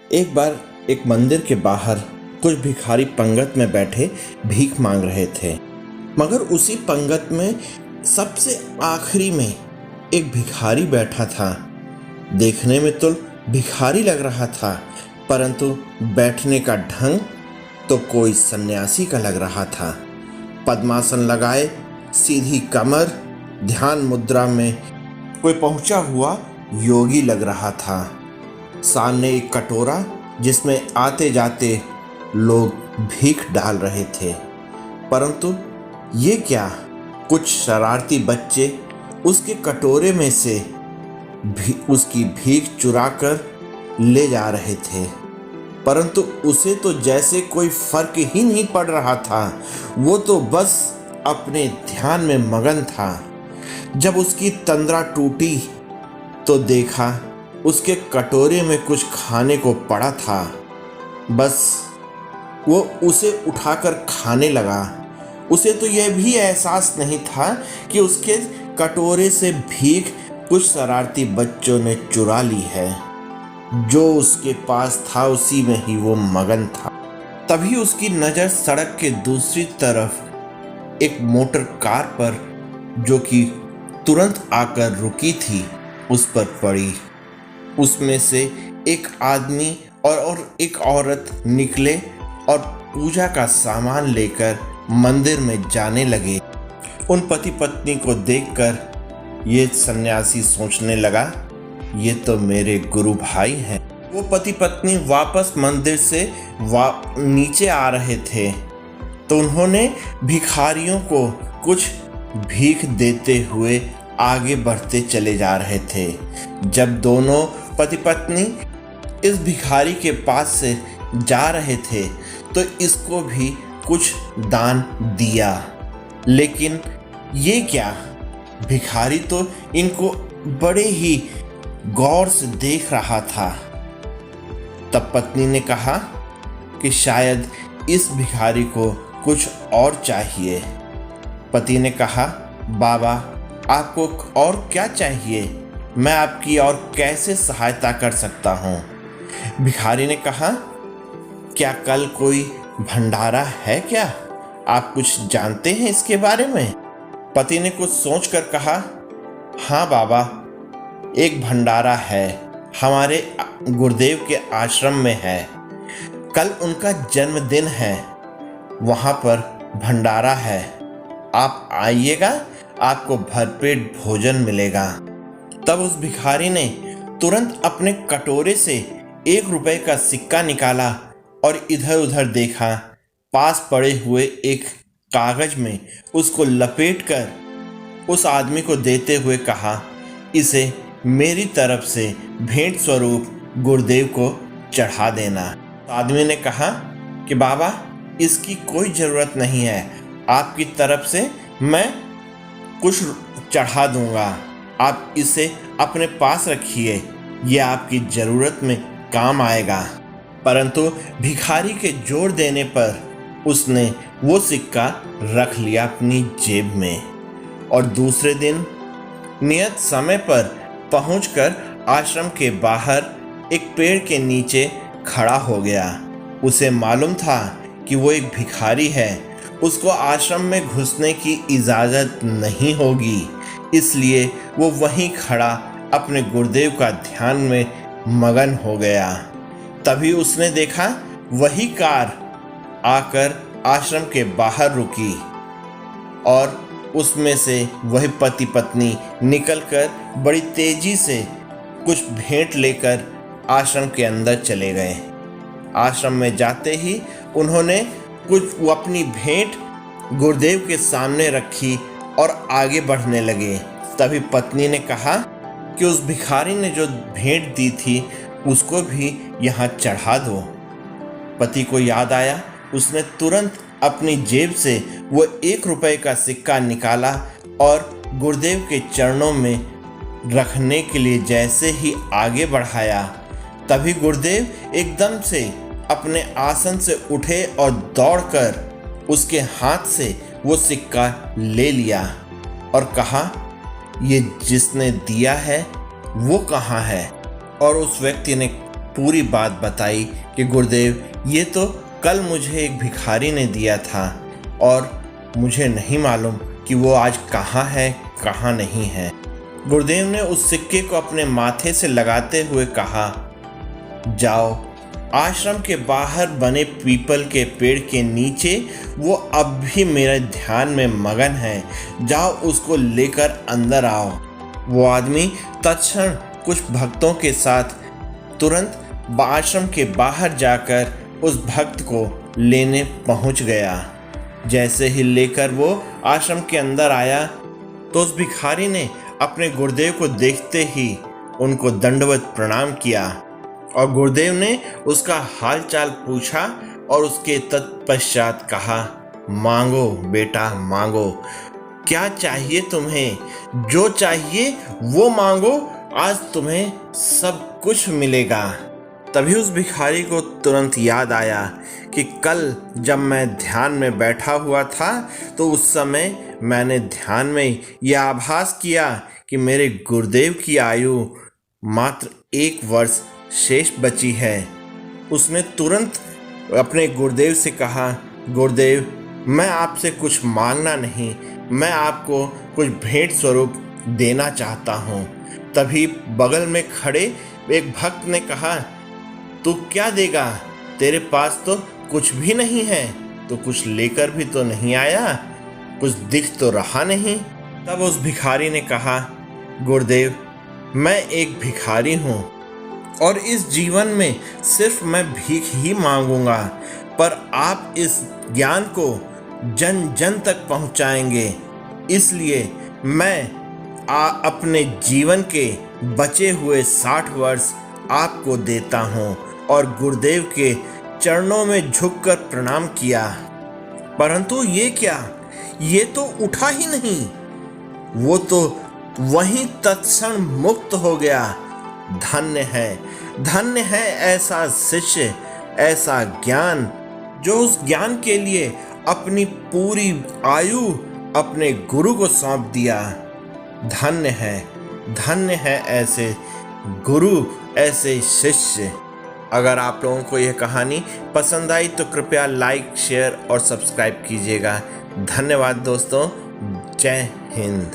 एक बार एक मंदिर के बाहर कुछ भिखारी पंगत में बैठे भीख मांग रहे थे। मगर उसी पंगत में सबसे आखिरी में एक भिखारी बैठा था। देखने में तो भिखारी लग रहा था, परंतु बैठने का ढंग तो कोई सन्यासी का लग रहा था। पद्मासन लगाए, सीधी कमर, ध्यान मुद्रा में कोई पहुंचा हुआ योगी लग रहा था। सामने एक कटोरा जिसमें आते जाते लोग भीख डाल रहे थे, परंतु ये क्या, कुछ शरारती बच्चे उसके कटोरे में से उसकी भीख चुराकर ले जा रहे थे। परंतु उसे तो जैसे कोई फर्क ही नहीं पड़ रहा था। वो तो बस अपने ध्यान में मगन था। जब उसकी तंद्रा टूटी तो देखा उसके कटोरे में कुछ खाने को पड़ा था। बस वो उसे उठाकर खाने लगा। उसे तो यह भी एहसास नहीं था कि उसके कटोरे से भीख कुछ शरारती बच्चों ने चुरा ली है। जो उसके पास था उसी में ही वो मगन था। तभी उसकी नज़र सड़क के दूसरी तरफ एक मोटर कार पर, जो कि तुरंत आकर रुकी थी, उस पर पड़ी। उसमें से एक आदमी और एक औरत निकले और पूजा का सामान लेकर मंदिर में जाने लगे। उन पति पत्नी को देखकर ये सन्यासी सोचने लगा, ये तो मेरे गुरु भाई हैं। वो पति पत्नी वापस मंदिर से नीचे आ रहे थे तो उन्होंने भिखारियों को कुछ भीख देते हुए आगे बढ़ते चले जा रहे थे। जब दोनों पति पत्नी इस भिखारी के पास से जा रहे थे तो इसको भी कुछ दान दिया। लेकिन ये क्या, भिखारी तो इनको बड़े ही गौर से देख रहा था। तब पत्नी ने कहा कि शायद इस भिखारी को कुछ और चाहिए। पति ने कहा, बाबा आपको और क्या चाहिए, मैं आपकी और कैसे सहायता कर सकता हूँ। भिखारी ने कहा, क्या कल कोई भंडारा है क्या, आप कुछ जानते हैं इसके बारे में। पति ने कुछ सोचकर कहा, हाँ बाबा, एक भंडारा है, हमारे गुरुदेव के आश्रम में है। कल उनका जन्मदिन है, वहाँ पर भंडारा है, आप आइएगा, आपको भरपेट भोजन मिलेगा। तब उस भिखारी ने तुरंत अपने कटोरे से 1 रुपए का सिक्का निकाला और इधर उधर देखा। पास पड़े हुए एक कागज में उसको लपेटकर उस आदमी को देते हुए कहा, इसे मेरी तरफ से भेंट स्वरूप गुरुदेव को चढ़ा देना। आदमी ने कहा कि बाबा इसकी कोई ज़रूरत नहीं है, आपकी तरफ से मैं कुछ चढ़ा दूंगा, आप इसे अपने पास रखिए, यह आपकी ज़रूरत में काम आएगा। परंतु भिखारी के जोर देने पर उसने वो सिक्का रख लिया अपनी जेब में और दूसरे दिन नियत समय पर पहुंचकर आश्रम के बाहर एक पेड़ के नीचे खड़ा हो गया। उसे मालूम था कि वो एक भिखारी है, उसको आश्रम में घुसने की इजाज़त नहीं होगी, इसलिए वो वहीं खड़ा अपने गुरुदेव का ध्यान में मगन हो गया। तभी उसने देखा वही कार आकर आश्रम के बाहर रुकी और उसमें से वही पति पत्नी निकलकर बड़ी तेजी से कुछ भेंट लेकर आश्रम के अंदर चले गए। आश्रम में जाते ही उन्होंने कुछ अपनी भेंट गुरुदेव के सामने रखी और आगे बढ़ने लगे। तभी पत्नी ने कहा कि उस भिखारी ने जो भेंट दी थी उसको भी यहाँ चढ़ा दो। पति को याद आया, उसने तुरंत अपनी जेब से वो 1 रुपए का सिक्का निकाला और गुरुदेव के चरणों में रखने के लिए जैसे ही आगे बढ़ाया, तभी गुरुदेव एकदम से अपने आसन से उठे और दौड़कर उसके हाथ से वो सिक्का ले लिया और कहा, ये जिसने दिया है वो कहाँ है। और उस व्यक्ति ने पूरी बात बताई कि गुरुदेव, ये तो कल मुझे एक भिखारी ने दिया था और मुझे नहीं मालूम कि वो आज कहाँ है कहाँ नहीं है। गुरुदेव ने उस सिक्के को अपने माथे से लगाते हुए कहा, जाओ, आश्रम के बाहर बने पीपल के पेड़ के नीचे वो अब भी मेरे ध्यान में मगन है, जाओ उसको लेकर अंदर आओ। वो आदमी तत्क्षण कुछ भक्तों के साथ तुरंत आश्रम के बाहर जाकर उस भक्त को लेने पहुंच गया। जैसे ही लेकर वो आश्रम के अंदर आया तो उस भिखारी ने अपने गुरुदेव को देखते ही उनको दंडवत प्रणाम किया और गुरुदेव ने उसका हाल चाल पूछा और उसके तत्पश्चात कहा, मांगो बेटा मांगो, क्या चाहिए तुम्हें, जो चाहिए वो मांगो, आज तुम्हें सब कुछ मिलेगा। तभी उस भिखारी को तुरंत याद आया कि कल जब मैं ध्यान में बैठा हुआ था तो उस समय मैंने ध्यान में यह आभास किया कि मेरे गुरुदेव की आयु मात्र 1 वर्ष शेष बची है। उसने तुरंत अपने गुरुदेव से कहा, गुरुदेव, मैं आपसे कुछ मांगना नहीं, मैं आपको कुछ भेंट स्वरूप देना चाहता हूँ। तभी बगल में खड़े एक भक्त ने कहा, तू क्या देगा, तेरे पास तो कुछ भी नहीं है, तो कुछ लेकर भी तो नहीं आया, कुछ दिख तो रहा नहीं। तब उस भिखारी ने कहा, गुरुदेव, मैं एक भिखारी हूँ और इस जीवन में सिर्फ मैं भीख ही मांगूंगा, पर आप इस ज्ञान को जन जन तक पहुँचाएंगे, इसलिए मैं अपने जीवन के बचे हुए 60 वर्ष आपको देता हूँ। और गुरुदेव के चरणों में झुककर प्रणाम किया। परंतु ये क्या, ये तो उठा ही नहीं, वो तो वहीं तत्क्षण मुक्त हो गया। धन्य है ऐसा शिष्य, ऐसा ज्ञान जो उस ज्ञान के लिए अपनी पूरी आयु अपने गुरु को सौंप दिया। धन्य है ऐसे गुरु, ऐसे शिष्य। अगर आप लोगों को यह कहानी पसंद आई तो कृपया लाइक, शेयर और सब्सक्राइब कीजिएगा। धन्यवाद दोस्तों। जय हिंद।